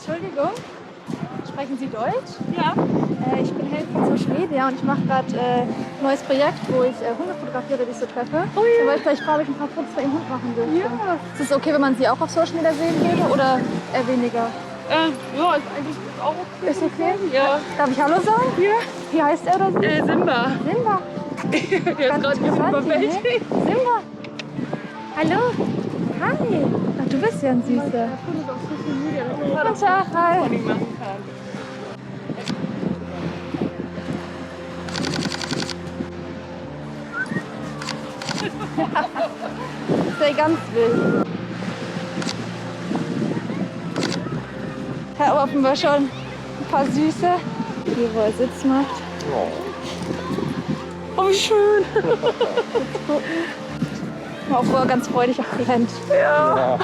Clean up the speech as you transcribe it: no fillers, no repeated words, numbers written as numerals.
Entschuldigung, sprechen Sie Deutsch? Ja. Ich bin Helen von Social Media und ich mache gerade ein neues Projekt, wo ich Hunde fotografiere, die ich so treffe. Oh ja. Da wollte ich gleich fragen, ob ich ein paar Fotos von Ihrem Hund machen dürfte. Ja. Ist es okay, wenn man Sie auch auf Social Media sehen würde oder eher weniger? Ja, ist eigentlich auch okay. Ist okay? Ja. Darf ich Hallo sagen? Ja. Wie heißt er oder sie? Simba. Simba. Der ist Ganz gerade ein bisschen interessant, überwältigt. ne? Simba. Hallo. Hi. Ach, du bist ja ein Süßer. Fotos auf Social Media, Guten Tag. Hi. man nicht machen kann. Das ist ja ganz wild. Herr Offen war schon ein paar Süße. Hier, wo er Sitz macht. Oh, wie schön. Auch wo er ganz freudig auch rennt. Ja. Ja.